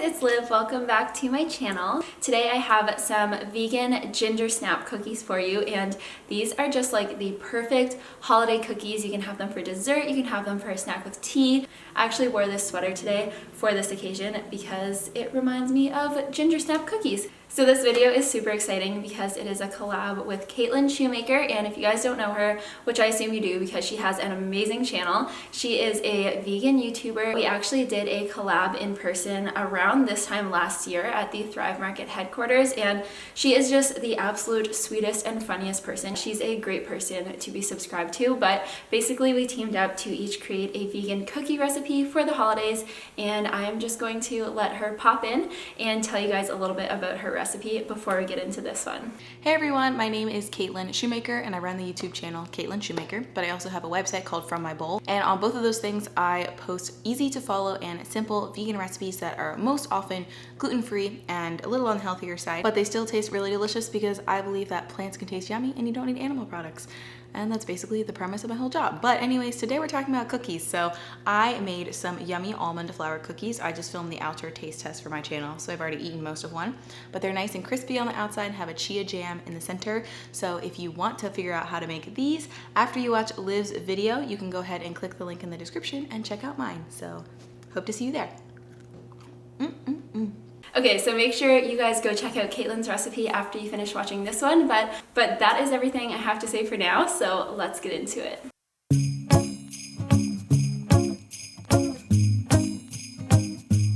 it's Liv. Welcome back to my channel. Today I have some vegan ginger snap cookies for you, and these are just like the perfect holiday cookies. You can have them for dessert, you can have them for a snack with tea. I actually wore this sweater today for this occasion because it reminds me of ginger snap cookies. So this video is super exciting because it is a collab with Caitlin Shoemaker, and if you guys don't know her, which I assume you do because she has an amazing channel, she is a vegan YouTuber. We actually did a collab in person around this time last year at the Thrive Market headquarters, and she is just the absolute sweetest and funniest person. She's a great person to be subscribed to, but basically we teamed up to each create a vegan cookie recipe for the holidays, and I am just going to let her pop in and tell you guys a little bit about her recipe before we get into this one. Hey everyone, my name is Caitlin Shoemaker and I run the YouTube channel Caitlin Shoemaker, but I also have a website called From My Bowl, and on both of those things I post easy to follow and simple vegan recipes that are most often gluten-free and a little on the healthier side, but they still taste really delicious because I believe that plants can taste yummy and you don't need animal products. And that's basically the premise of my whole job. But anyways, today we're talking about cookies. So I made some yummy almond flour cookies. I just filmed the outer taste test for my channel, so I've already eaten most of one. But they're nice and crispy on the outside and have a chia jam in the center. So if you want to figure out how to make these after you watch Liv's video, you can go ahead and click the link in the description and check out mine. So hope to see you there. Okay, so make sure you guys go check out Caitlin's recipe after you finish watching this one, but that is everything I have to say for now, so let's get into it.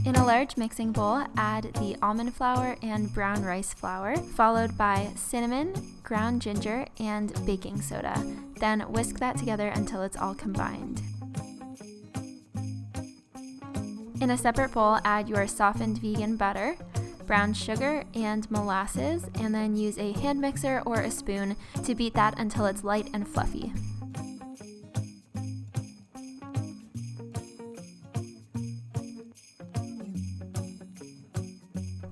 In a large mixing bowl, add the almond flour and brown rice flour, followed by cinnamon, ground ginger, and baking soda. Then whisk that together until it's all combined. In a separate bowl, add your softened vegan butter, brown sugar, and molasses, and then use a hand mixer or a spoon to beat that until it's light and fluffy.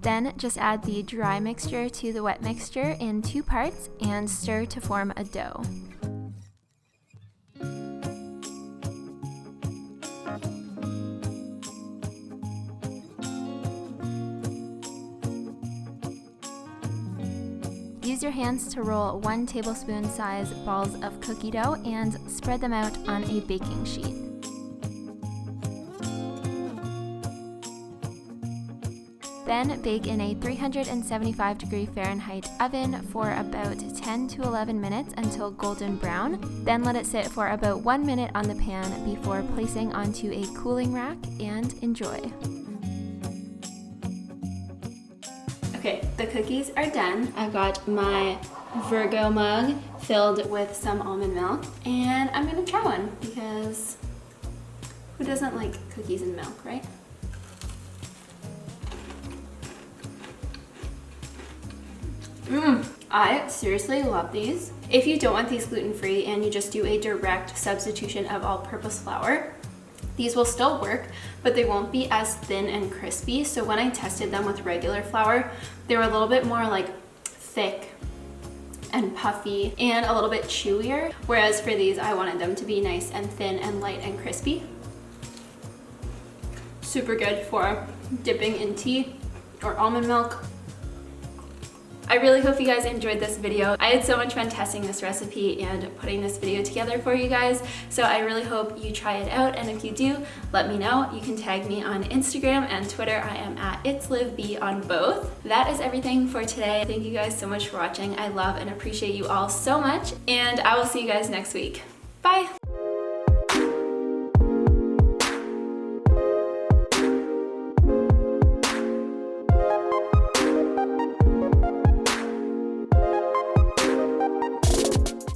Then just add the dry mixture to the wet mixture in 2 parts and stir to form a dough. Use your hands to roll 1 tablespoon size balls of cookie dough and spread them out on a baking sheet. Then bake in a 375-degree Fahrenheit oven for about 10 to 11 minutes until golden brown. Then let it sit for about 1 minute on the pan before placing onto a cooling rack and enjoy. Okay, the cookies are done. I've got my Virgo mug filled with some almond milk, and I'm gonna try one because who doesn't like cookies and milk, right? I seriously love these. If you don't want these gluten-free and you just do a direct substitution of all-purpose flour, these will still work, but they won't be as thin and crispy. So when I tested them with regular flour, they were a little bit more like thick and puffy and a little bit chewier. Whereas for these, I wanted them to be nice and thin and light and crispy. Super good for dipping in tea or almond milk. I really hope you guys enjoyed this video. I had so much fun testing this recipe and putting this video together for you guys, so I really hope you try it out, and if you do, let me know. You can tag me on Instagram and Twitter. I am at itslivb on both. That is everything for today. Thank you guys so much for watching. I love and appreciate you all so much, and I will see you guys next week. Bye!